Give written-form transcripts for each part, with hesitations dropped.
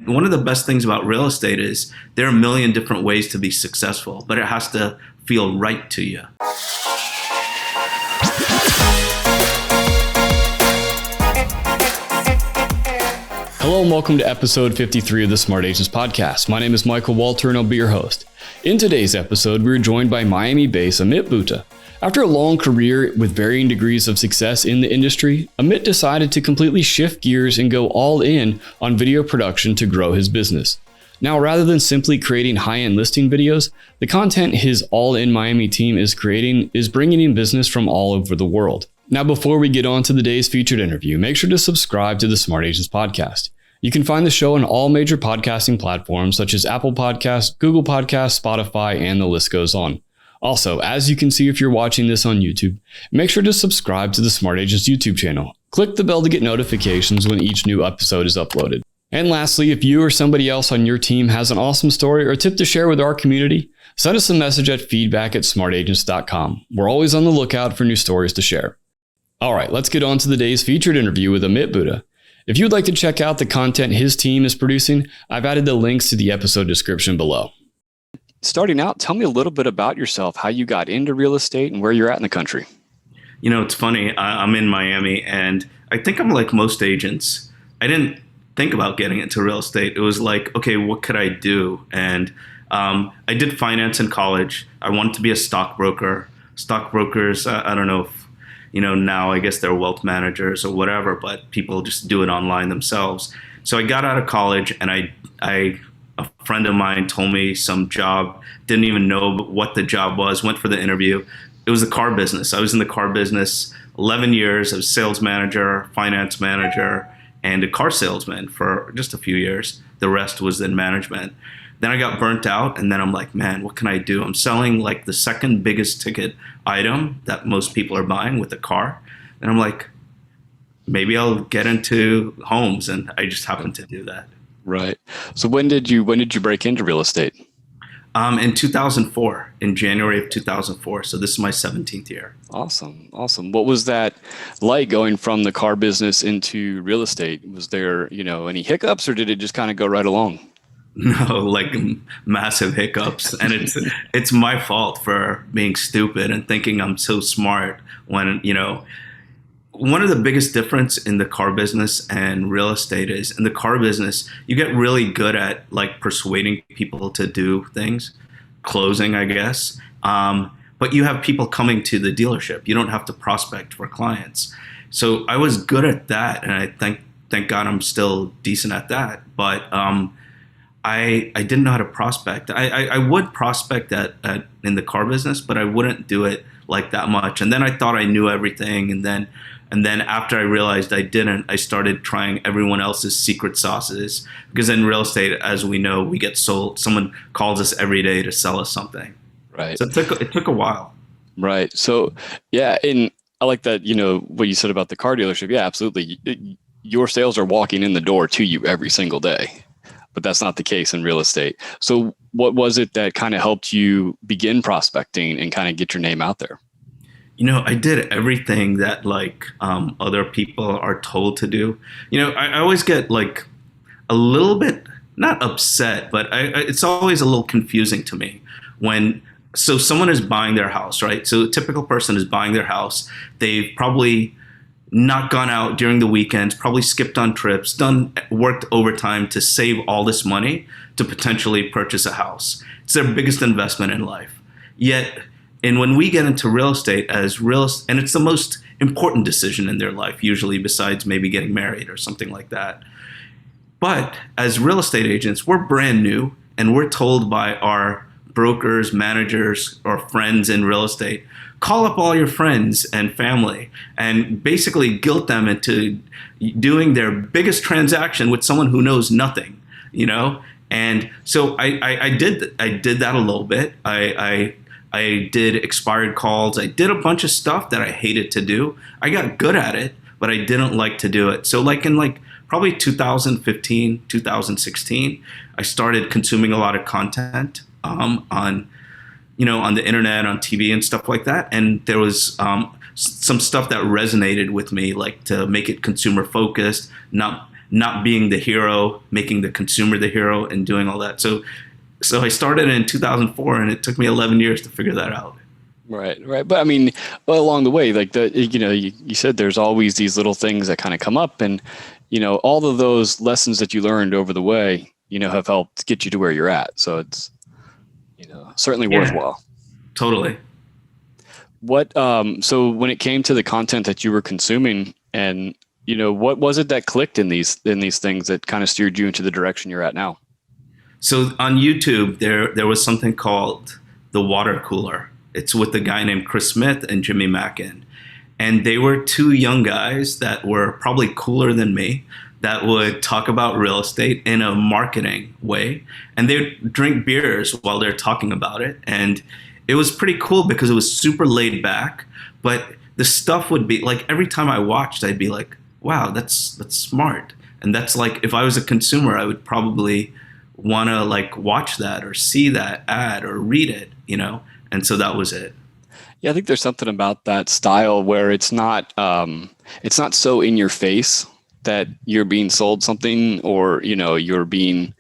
One of the best things about real estate is there are a million different ways to be successful, but it has to feel right to you. Hello and welcome to episode 53 of the Smart Agents Podcast. My name is Michael Walter and I'll be your host. In today's episode, we're joined by Miami-based Amit Bhuta. After a long career with varying degrees of success in the industry, Amit decided to completely shift gears and go all in on video production to grow his business. Now, rather than simply creating high-end listing videos, the content his all-in Miami team is creating is bringing in business from all over the world. Now, before we get on to the day's featured interview, make sure to subscribe to the Smart Agents Podcast. You can find the show on all major podcasting platforms such as Apple Podcasts, Google Podcasts, Spotify, and the list goes on. Also, as you can see if you're watching this on YouTube, make sure to subscribe to the Smart Agents YouTube channel. Click the bell to get notifications when each new episode is uploaded. And lastly, if you or somebody else on your team has an awesome story or tip to share with our community, send us a message at feedback@smartagents.com. We're always on the lookout for new stories to share. All right, let's get on to the day's featured interview with Amit Bhuta. If you'd like to check out the content his team is producing, I've added the links to the episode description below. Starting out, tell me a little bit about yourself, how you got into real estate and where you're at in the country. You know, it's funny. I'm in Miami, and I think I'm like most agents. I didn't think about getting into real estate. It was like, okay, what could I do? And I did finance in college. I wanted to be a stockbroker. Stockbrokers, I don't know if, now I guess they're wealth managers or whatever, but people just do it online themselves. So I got out of college, and a friend of mine told me some job, didn't even know what the job was, went for the interview. It was the car business. I was in the car business 11 years. I was sales manager, finance manager, and a car salesman for just a few years. The rest was in management. Then I got burnt out, and then I'm like, man, what can I do? I'm selling like the second biggest ticket item that most people are buying with a car. And I'm like, maybe I'll get into homes, and I just happened to do that. Right. So when did you break into real estate? In 2004, in January of 2004. So this is my 17th year. Awesome. What was that like going from the car business into real estate? Was there, any hiccups, or did it just kind of go right along? No, like massive hiccups. And it's my fault for being stupid and thinking I'm so smart when, one of the biggest difference in the car business and real estate is in the car business, you get really good at like persuading people to do things, closing, I guess. But you have people coming to the dealership. You don't have to prospect for clients. So I was good at that. And I thank God I'm still decent at that. But I didn't know how to prospect. I would prospect in the car business, but I wouldn't do it like that much. And then I thought I knew everything. And then after I realized I didn't, I started trying everyone else's secret sauces. Because in real estate, as we know, we get sold. Someone calls us every day to sell us something. Right. So it took a while. Right. So yeah, and I like that, what you said about the car dealership. Yeah, absolutely. Your sales are walking in the door to you every single day. But that's not the case in real estate. So what was it that kind of helped you begin prospecting and kind of get your name out there? I did everything that like other people are told to do. I always get like a little bit, not upset, but it's always a little confusing to me so someone is buying their house, right? So a typical person is buying their house. They've probably not gone out during the weekends, probably skipped on trips, worked overtime to save all this money to potentially purchase a house. It's their biggest investment in life. And when we get into real estate and it's the most important decision in their life, usually besides maybe getting married or something like that. But as real estate agents, we're brand new, and we're told by our brokers, managers, or friends in real estate, call up all your friends and family and basically guilt them into doing their biggest transaction with someone who knows nothing, And so I did that a little bit. I did expired calls. I did a bunch of stuff that I hated to do. I got good at it, but I didn't like to do it. So like in probably 2015, 2016, I started consuming a lot of content on the internet, on TV and stuff like that. And there was some stuff that resonated with me, like to make it consumer focused, not not being the hero, making the consumer the hero, and doing all that. So I started in 2004, and it took me 11 years to figure that out. Right, right. But I mean, along the way, like you said, there's always these little things that kind of come up, and all of those lessons that you learned over the way, have helped get you to where you're at. So it's, certainly worthwhile. Totally. So when it came to the content that you were consuming, and what was it that clicked in these things that kind of steered you into the direction you're at now? So on YouTube, there was something called The Water Cooler. It's with a guy named Chris Smith and Jimmy Mackin. And they were two young guys that were probably cooler than me that would talk about real estate in a marketing way. And they'd drink beers while they're talking about it. And it was pretty cool because it was super laid back. But the stuff would be like, every time I watched, I'd be like, wow, that's smart. And that's like, if I was a consumer, I would probably want to like watch that or see that ad or read it, And so that was it. Yeah, I think there's something about that style where it's not so in your face that you're being sold something, or you're being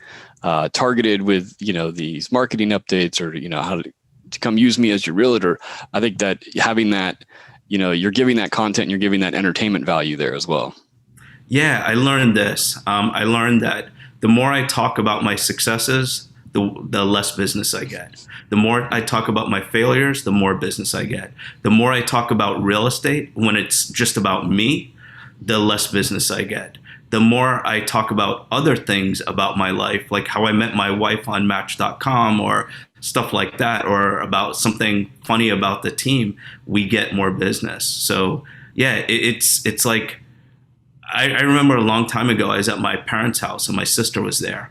targeted with these marketing updates, or how to come use me as your realtor. I think that having that, you're giving that content, and you're giving that entertainment value there as well. Yeah, I learned this. I learned that the more I talk about my successes, the less business I get. The more I talk about my failures, the more business I get. The more I talk about real estate when it's just about me, the less business I get. The more I talk about other things about my life, like how I met my wife on Match.com or stuff like that, or about something funny about the team, we get more business. So yeah, it's like, I remember a long time ago, I was at my parents' house and my sister was there.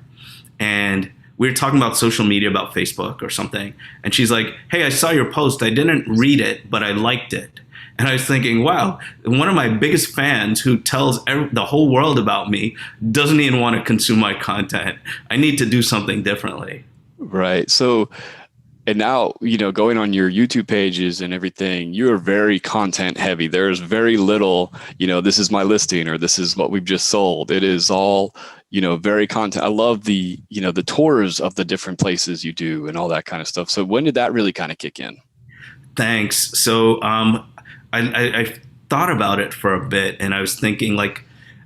And we were talking about social media, about Facebook or something. And she's like, hey, I saw your post. I didn't read it, but I liked it. And I was thinking, wow, one of my biggest fans who tells the whole world about me doesn't even want to consume my content. I need to do something differently. Right. So, and now, going on your YouTube pages and everything, you're very content heavy. There's very little, this is my listing or this is what we've just sold. It is all, very content. I love the tours of the different places you do and all that kind of stuff. So when did that really kind of kick in? Thanks. So I thought about it for a bit, and I was thinking, like,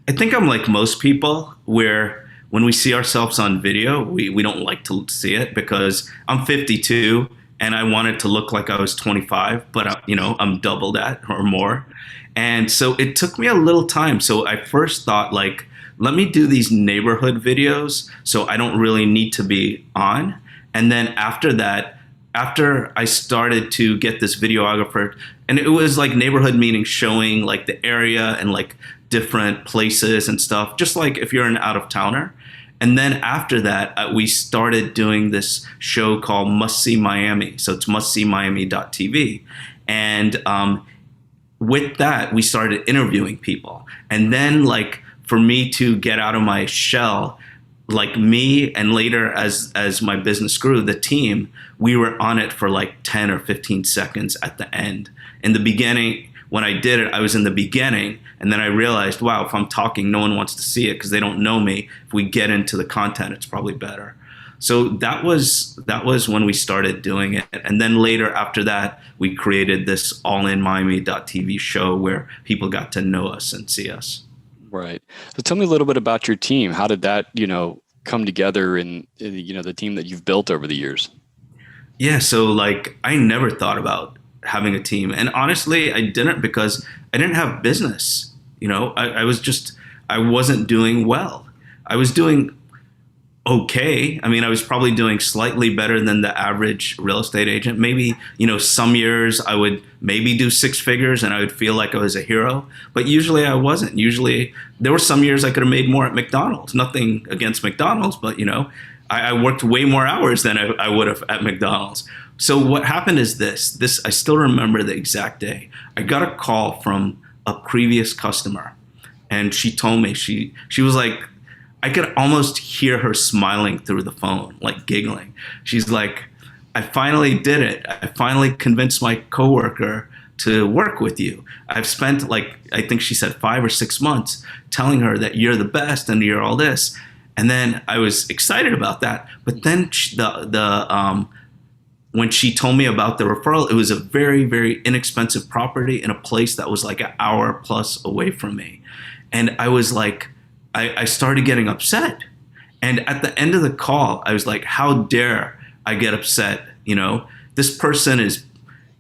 I think I'm like most people, where when we see ourselves on video, we don't like to see it, because I'm 52 and I want it to look like I was 25, but I'm double that or more. And so it took me a little time. So I first thought, like, let me do these neighborhood videos so I don't really need to be on. And then after that, after I started to get this videographer, and it was like neighborhood, meaning showing like the area and like different places and stuff, just like if you're an out-of-towner. And then after that, we started doing this show called Must See Miami. So it's mustseemiami.tv. And with that, we started interviewing people. And then, like, for me to get out of my shell, like me, and later as my business grew, the team, we were on it for like 10 or 15 seconds at the end. In the beginning, when I did it, I was in the beginning, and then I realized, wow, if I'm talking, no one wants to see it because they don't know me. If we get into the content, it's probably better. So that was when we started doing it. And then later after that, we created this allinmiami.tv show where people got to know us and see us. Right. So tell me a little bit about your team. How did that, come together in, the team that you've built over the years? Yeah. So like, I never thought about having a team. And honestly, I didn't, because I didn't have business. I wasn't doing well. I was doing okay. I mean, I was probably doing slightly better than the average real estate agent. Maybe, some years I would maybe do six figures and I would feel like I was a hero, but usually I wasn't. Usually there were some years I could have made more at McDonald's. Nothing against McDonald's, but I worked way more hours than I would have at McDonald's. So what happened is this, I still remember the exact day. I got a call from a previous customer, and she told me, she was like, I could almost hear her smiling through the phone, like giggling. She's like, I finally did it. I finally convinced my coworker to work with you. I've spent like, I think she said 5 or 6 months telling her that you're the best and you're all this. And then I was excited about that. But then when she told me about the referral, it was a very, very inexpensive property in a place that was like an hour plus away from me. And I was like, I started getting upset. And at the end of the call, I was like, how dare I get upset? This person is,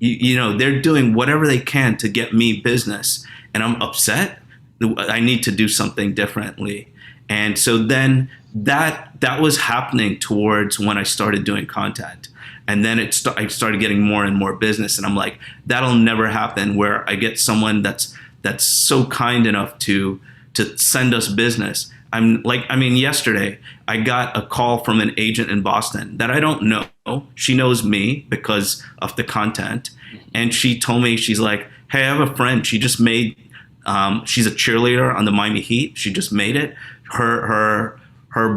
they're doing whatever they can to get me business, and I'm upset. I need to do something differently. And so then that was happening towards when I started doing content. And then I started getting more and more business. And I'm like, that'll never happen where I get someone that's so kind enough to send us business. Yesterday I got a call from an agent in Boston that I don't know. She knows me because of the content. And she told me, she's like, hey, I have a friend. She just made, she's a cheerleader on the Miami Heat. She just made it. Her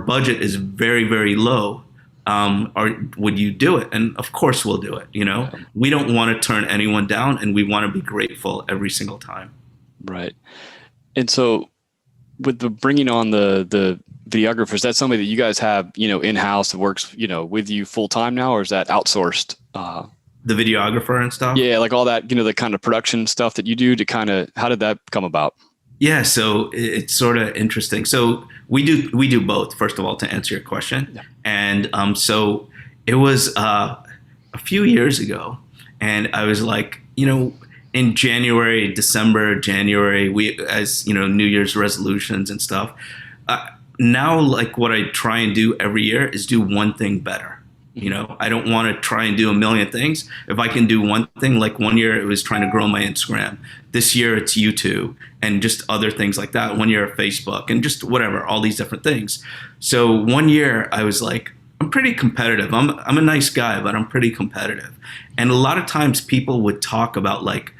budget is very, very low. Or would you do it? And of course we'll do it. We don't want to turn anyone down, and we want to be grateful every single time. Right. And so with the bringing on the videographers, that's somebody that you guys have, in-house that works, with you full time now, or is that outsourced? The videographer and stuff? Yeah. Like all that, the kind of production stuff that you do how did that come about? Yeah. So it's sort of interesting. So we do both, first of all, to answer your question. Yeah. And so it was a few years ago, and I was like, in December, January, we, as New Year's resolutions and stuff. Now, like what I try and do every year is do one thing better. I don't want to try and do a million things. If I can do one thing, like one year it was trying to grow my Instagram. This year it's YouTube and just other things like that. One year Facebook and just whatever, all these different things. So one year I was like, I'm pretty competitive. I'm a nice guy, but I'm pretty competitive. And a lot of times people would talk about like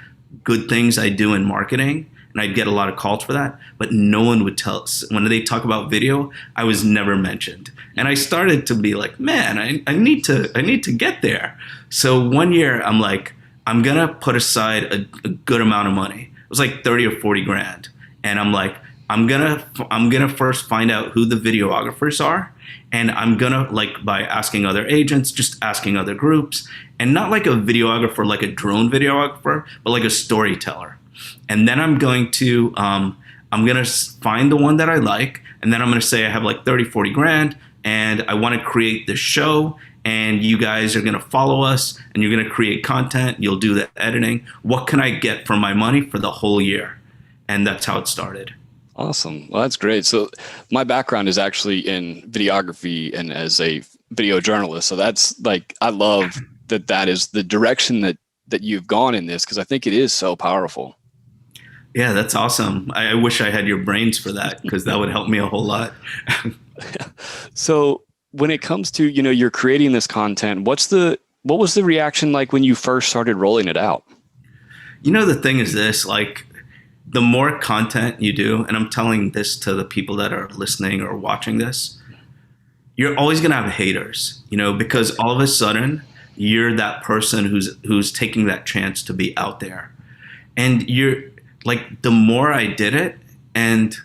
good things I do in marketing, and I'd get a lot of calls for that, but no one would tell us. When they talk about video, I was never mentioned. And I started to be like, man, I need to get there. So one year I'm like, I'm going to put aside a good amount of money. It was like 30 or 40 grand. And I'm like, I'm going to first find out who the videographers are. And I'm going to, like, by asking other agents, just asking other groups, and not like a videographer, like a drone videographer, but like a storyteller. And then I'm going to find the one that I like. And then I'm going to say I have like 30, 40 grand and I want to create this show, and you guys are going to follow us and you're going to create content. You'll do the editing. What can I get for my money for the whole year? And that's how it started. Awesome. Well, that's great. So my background is actually in videography and as a video journalist. So that's like, I love that is the direction that you've gone in this, because I think it is so powerful. Yeah, that's awesome. I wish I had your brains for that, because that would help me a whole lot. So when it comes to, you're creating this content, what was the reaction like when you first started rolling it out? The thing is this, like, the more content you do, and I'm telling this to the people that are listening or watching this, you're always going to have haters, because all of a sudden you're that person who's taking that chance to be out there. And you're like, the more I did it, and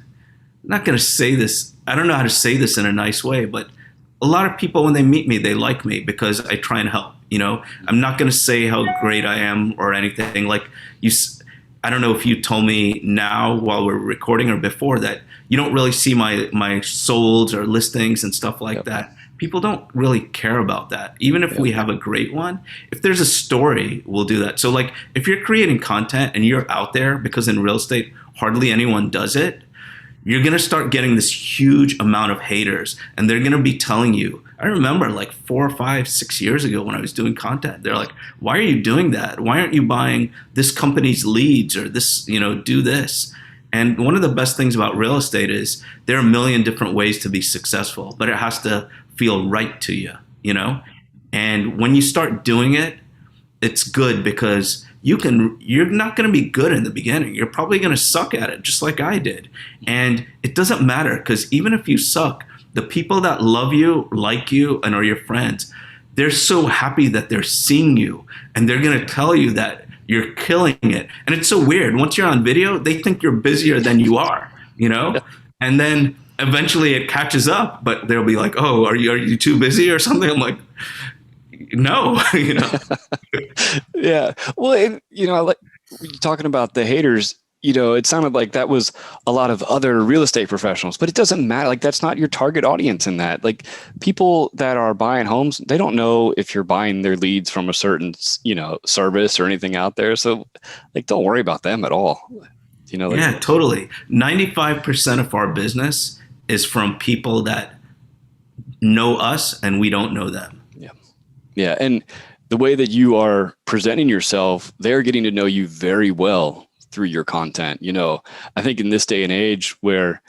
I'm not going to say this, I don't know how to say this in a nice way, but a lot of people, when they meet me, they like me because I try and help. I'm not going to say how great I am or anything. Like, I don't know if you told me now while we're recording or before that you don't really see my solds or listings and stuff like that. People don't really care about that. Even if we have a great one, if there's a story, we'll do that. So like, if you're creating content and you're out there, because in real estate, hardly anyone does it, you're going to start getting this huge amount of haters, and they're going to be telling you. I remember like 4 or 5, 6 years ago when I was doing content, they're like, why are you doing that? Why aren't you buying this company's leads or this, do this? And one of the best things about real estate is there are a million different ways to be successful, but it has to feel right to you, And when you start doing it, it's good, because you're not going to be good in the beginning. You're probably going to suck at it, just like I did. And it doesn't matter, because even if you suck, the people that love you, like you, and are your friends, they're so happy that they're seeing you, and they're going to tell you that you're killing it. And it's so weird. Once you're on video, they think you're busier than you are, you know? And then eventually it catches up, but they'll be like, "Oh, are you too busy or something?" I'm like, "No," you know. Yeah. Well, I like talking about the haters. It sounded like that was a lot of other real estate professionals, but it doesn't matter. Like, that's not your target audience in that. Like, people that are buying homes, they don't know if you're buying their leads from a certain, service or anything out there. So, like, don't worry about them at all. Yeah, totally. 95% of our business is from people that know us and we don't know them. Yeah. Yeah. And the way that you are presenting yourself, they're getting to know you very well through your content. I think in this day and age where,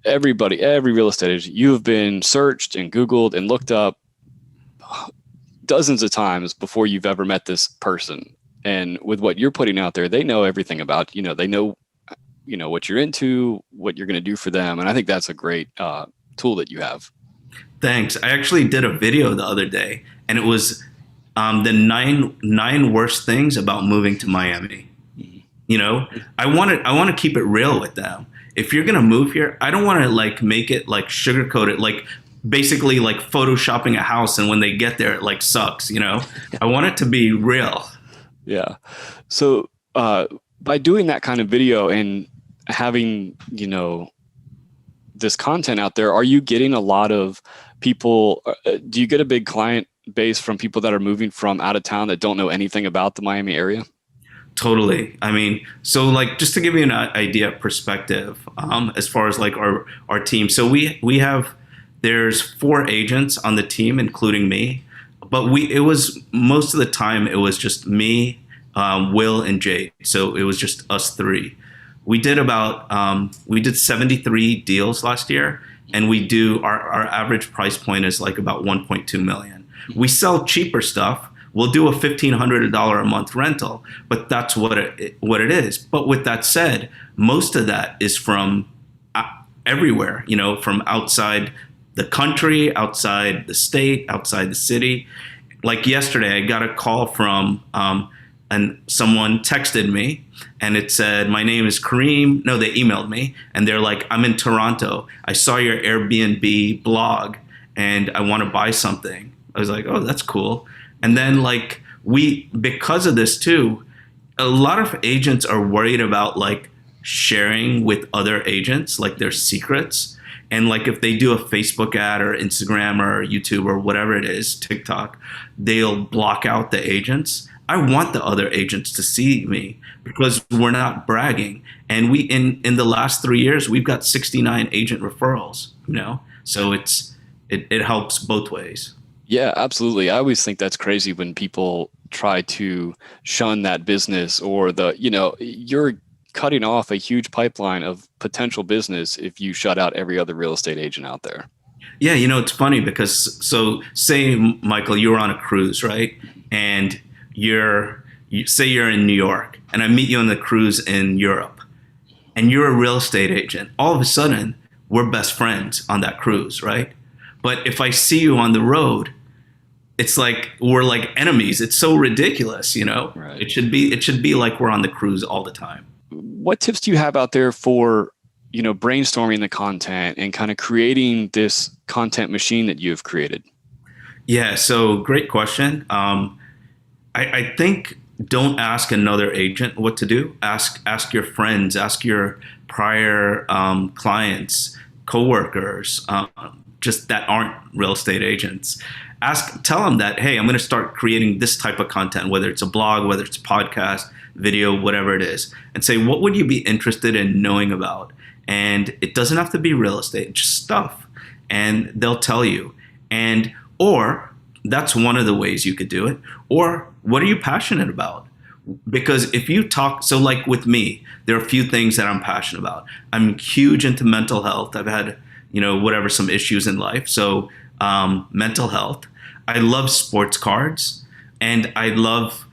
every real estate agent, you have been searched and Googled and looked up dozens of times before you've ever met this person. And with what you're putting out there, they know everything about, they know, what you're into, what you're going to do for them. And I think that's a great tool that you have. Thanks. I actually did a video the other day, and it was the nine worst things about moving to Miami. I want to keep it real with them. If you're gonna move here, I don't want to like make it like sugarcoat it, like basically like photoshopping a house, and when they get there, it like sucks. I want it to be real. Yeah. So by doing that kind of video and having this content out there, are you getting a lot of people? Do you get a big client base from people that are moving from out of town that don't know anything about the Miami area? Totally. I mean, so like just to give you an idea of perspective, as far as like our team. So there's 4 agents on the team, including me, but it was most of the time it was just me, Will, and Jade. So it was just us 3. We did 73 deals last year, and our average price point is like about 1.2 million. We sell cheaper stuff. We'll do a $1,500 a month rental, but that's what it is. But with that said, most of that is from everywhere, from outside the country, outside the state, outside the city. Like yesterday, I got a call from, and someone texted me, and it said, "My name is Kareem." No, they emailed me, and they're like, "I'm in Toronto. I saw your Airbnb blog, and I want to buy something." I was like, "Oh, that's cool." And then like because of this too, a lot of agents are worried about like sharing with other agents, like their secrets. And like if they do a Facebook ad or Instagram or YouTube or whatever it is, TikTok, they'll block out the agents. I want the other agents to see me because we're not bragging. And in the last 3 years, we've got 69 agent referrals, so it helps both ways. Yeah, absolutely. I always think that's crazy when people try to shun that business or you're cutting off a huge pipeline of potential business if you shut out every other real estate agent out there. Yeah, it's funny because say, Michael, you were on a cruise, right? And say you're in New York, and I meet you on the cruise in Europe, and you're a real estate agent. All of a sudden, we're best friends on that cruise, right? But if I see you on the road, it's like we're like enemies. It's so ridiculous, Right. It should be like we're on the cruise all the time. What tips do you have out there for, brainstorming the content and kind of creating this content machine that you have created? Yeah, so great question. I think don't ask another agent what to do. Ask your friends, ask your prior clients, coworkers, just that aren't real estate agents. Tell them that, hey, I'm going to start creating this type of content, whether it's a blog, whether it's a podcast, video, whatever it is, and say, what would you be interested in knowing about? And it doesn't have to be real estate, just stuff. And they'll tell you. Or that's one of the ways you could do it. Or what are you passionate about? Because if you talk, so like with me, there are a few things that I'm passionate about. I'm huge into mental health. I've had, some issues in life. So mental health. I love sports cards, and I love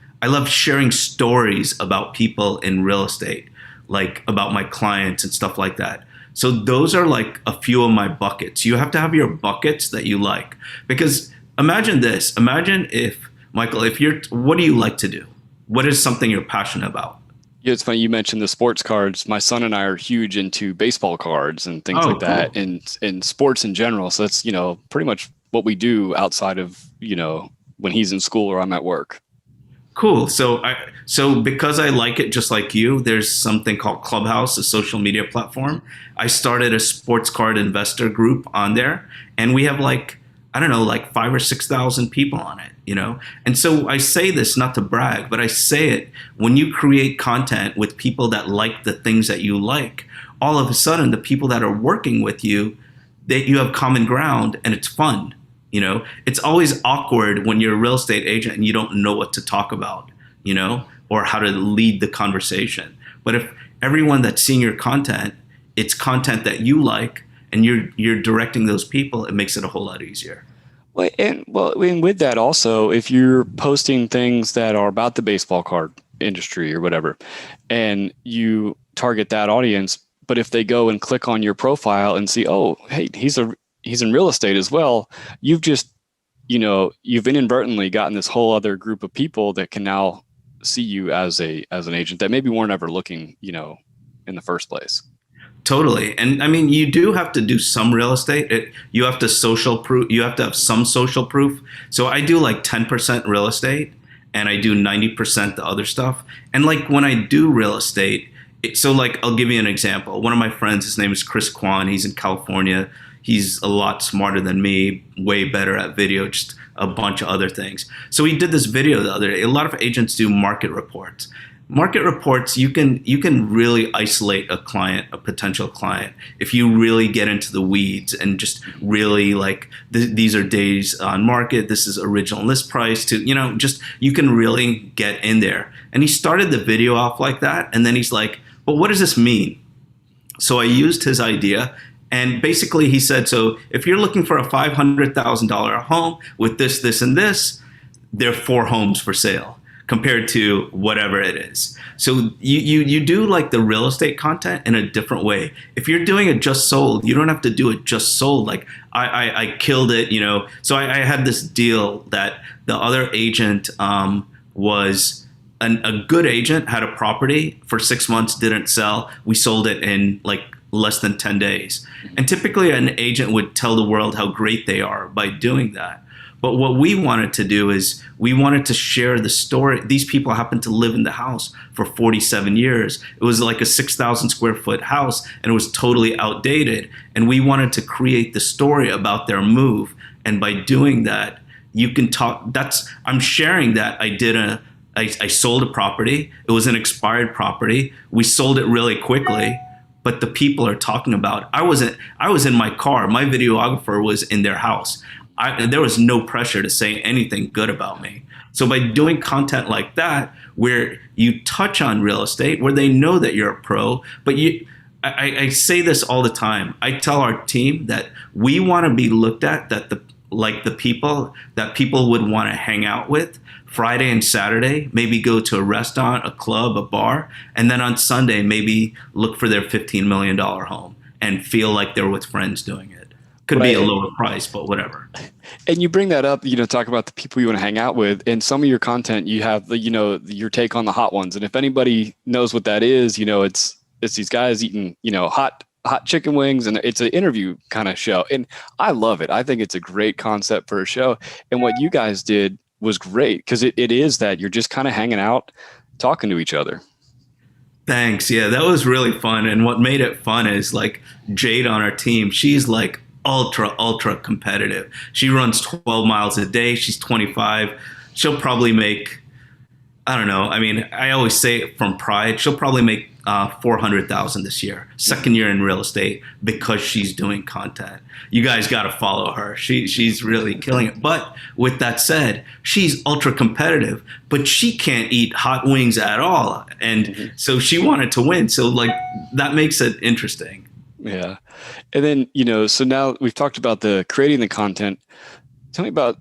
sharing stories about people in real estate, like about my clients and stuff like that. So those are like a few of my buckets. You have to have your buckets that you like, because imagine this. Imagine if, Michael, what do you like to do? what is something you're passionate about? Yeah, it's funny you mentioned the sports cards. My son and I are huge into baseball cards and things like Oh, that, cool. and sports in general. So that's, pretty much what we do outside of, when he's in school or I'm at work. Cool. So because I like it just like you, there's something called Clubhouse, a social media platform. I started a sports card investor group on there, and we have like, I don't know, like 5 or 6 thousand people on it, you know? And so I say this not to brag, but I say it when you create content with people that like the things that you like, all of a sudden the people that are working with you, that you have common ground and it's fun. You know, it's always awkward when you're a real estate agent and you don't know what to talk about, you know, or how to lead the conversation. But if everyone that's seeing your content, it's content that you like, and you're directing those people, it makes it a whole lot easier. And with that also, if you're posting things that are about the baseball card industry or whatever, and you target that audience, but if they go and click on your profile and see, oh, hey, he's in real estate as well, you've just, you've inadvertently gotten this whole other group of people that can now see you as an agent that maybe weren't ever looking, in the first place. Totally. And I mean, you do have to do some real estate. You have to social proof. You have to have some social proof. So I do like 10% real estate, and I do 90% the other stuff. And like when I do real estate, so like I'll give you an example. One of my friends, his name is Chris Kwan. He's in California. He's a lot smarter than me, way better at video, just a bunch of other things. So he did this video the other day. A lot of agents do market reports. Market reports, you can really isolate a client, a potential client, if you really get into the weeds and just really like, these are days on market, this is original list price, to, just, you can really get in there. And he started the video off like that, and then he's like, well, what does this mean? So I used his idea, and basically he said, so if you're looking for a $500,000 home with this, this, and this, there are 4 homes for sale compared to whatever it is. So you do like the real estate content in a different way. If you're doing it just sold, you don't have to do it just sold. Like I killed it, So I had this deal that the other agent was a good agent, had a property for 6 months, didn't sell. We sold it in like less than 10 days. And typically an agent would tell the world how great they are by doing that. But what we wanted to do is we wanted to share the story. These people happened to live in the house for 47 years. It was like a 6,000 square foot house, and it was totally outdated. And we wanted to create the story about their move. And by doing that, you can talk. I'm sharing that I sold a property. It was an expired property. We sold it really quickly. But the people are talking about, I was in my car. My videographer was in their house. There was no pressure to say anything good about me. So by doing content like that, where you touch on real estate, where they know that you're a pro, but I say this all the time. I tell our team that we want to be looked at the people that people would want to hang out with Friday and Saturday, maybe go to a restaurant, a club, a bar, and then on Sunday, maybe look for their $15 million home and feel like they're with friends doing it. Could be a lower price, but whatever. And you bring that up, talk about the people you want to hang out with. And some of your content, you have, your take on the hot ones. And if anybody knows what that is, it's these guys eating, hot chicken wings, and it's an interview kind of show. And I love it. I think it's a great concept for a show. And what you guys did was great, because it is that you're just kind of hanging out, talking to each other. Thanks. Yeah, that was really fun. And what made it fun is like Jade on our team, she's like ultra competitive. She runs 12 miles a day. She's 25. She'll probably make, I don't know. I mean, I always say from pride, she'll probably make 400,000 this year, second year in real estate, because she's doing content. You guys got to follow her. She's really killing it. But with that said, she's ultra competitive, but she can't eat hot wings at all. And so she wanted to win. So like that makes it interesting. Yeah. And then, so now we've talked about the creating the content. Tell me about,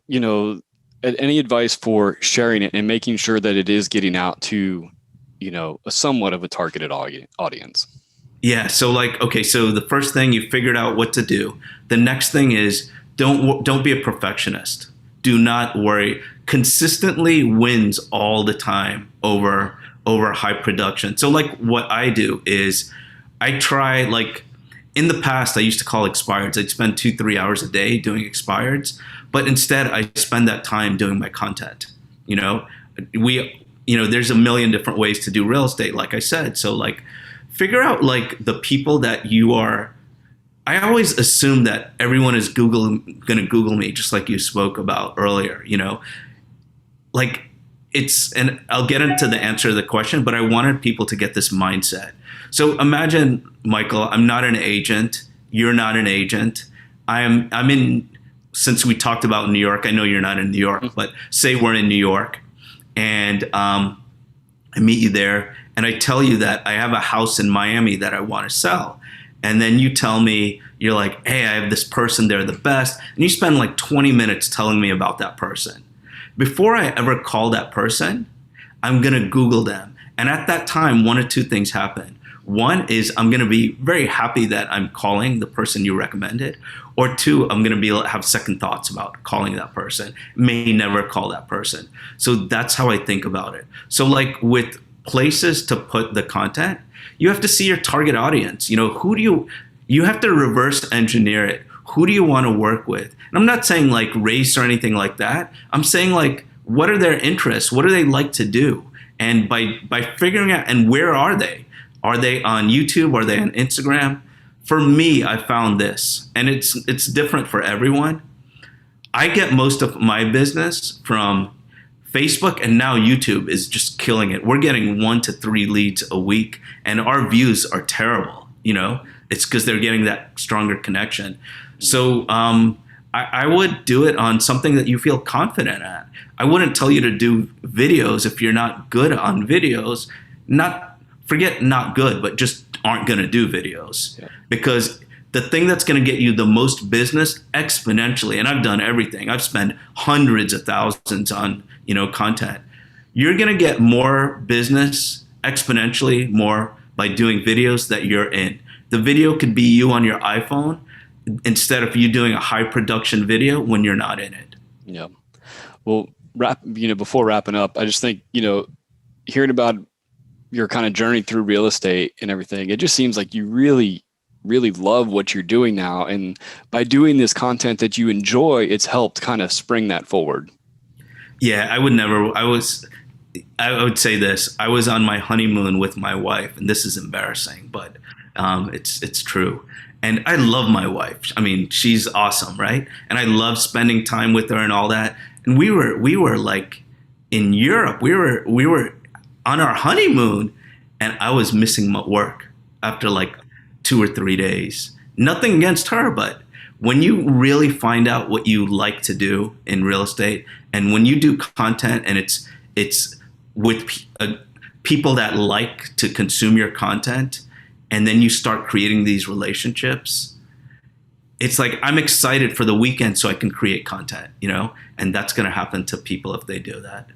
any advice for sharing it and making sure that it is getting out to, a somewhat of a targeted audience. Yeah. So like, okay, so the first thing, you figured out what to do. The next thing is don't be a perfectionist. do not worry. Consistently wins all the time over high production. So like what I do is I try, like in the past, I used to call expireds. I'd spend 2-3 hours a day doing expireds, but instead I spend that time doing my content. There's a million different ways to do real estate, like I said. So like figure out like the people that you are. I always assume that everyone is going to Google me, just like you spoke about earlier, like and I'll get into the answer to the question, but I wanted people to get this mindset. So imagine, Michael, I'm not an agent. You're not an agent. I'm in, since we talked about New York, I know you're not in New York, but say we're in New York and I meet you there and I tell you that I have a house in Miami that I want to sell. And then you tell me, you're like, hey, I have this person, they're the best. And you spend like 20 minutes telling me about that person. Before I ever call that person, I'm going to Google them. And at that time, one of two things happen. One is I'm going to be very happy that I'm calling the person you recommended. Or two, I'm going to have second thoughts about calling that person. May never call that person. So that's how I think about it. So like with places to put the content, you have to see your target audience. You have to reverse engineer it. Who do you want to work with? And I'm not saying like race or anything like that. I'm saying like, what are their interests? What do they like to do? And by figuring out, and where are they? Are they on YouTube? Are they on Instagram? For me, I found this, and it's different for everyone. I get most of my business from Facebook, and now YouTube is just killing it. We're getting 1 to 3 leads a week, and our views are terrible. It's because they're getting that stronger connection. So I would do it on something that you feel confident at. I wouldn't tell you to do videos if you're not good on videos. Forget not good, but just aren't going to do videos. Yeah. Because the thing that's going to get you the most business exponentially, and I've done everything. I've spent hundreds of thousands on content. You're going to get more business exponentially more by doing videos that you're in. The video could be you on your iPhone instead of you doing a high production video when you're not in it. Yeah. Well, before wrapping up, I just think, hearing about your kind of journey through real estate and everything, it just seems like you really, really love what you're doing now. And by doing this content that you enjoy, it's helped kind of spring that forward. Yeah, I would say this. I was on my honeymoon with my wife, and this is embarrassing, but it's true. And I love my wife. I mean, she's awesome, right? And I love spending time with her and all that. And we were like in Europe. We were on our honeymoon, and I was missing my work after like 2 or 3 days. Nothing against her, but when you really find out what you like to do in real estate, and when you do content and it's with people that like to consume your content, and then you start creating these relationships, it's like I'm excited for the weekend so I can create content, and that's going to happen to people if they do that.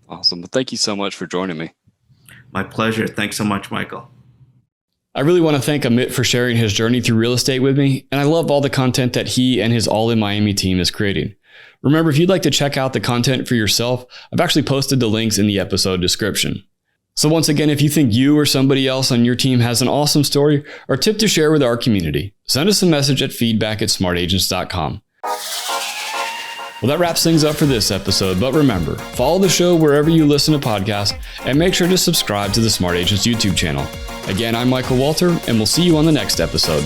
Awesome. Well, thank you so much for joining me. My pleasure. Thanks so much, Michael. I really want to thank Amit for sharing his journey through real estate with me, and I love all the content that he and his All in Miami team is creating. Remember, if you'd like to check out the content for yourself, I've actually posted the links in the episode description. So once again, if you think you or somebody else on your team has an awesome story or tip to share with our community, send us a message at feedback@smartagents.com. Well, that wraps things up for this episode, but remember, follow the show wherever you listen to podcasts and make sure to subscribe to the Smart Agents YouTube channel. Again, I'm Michael Walter, and we'll see you on the next episode.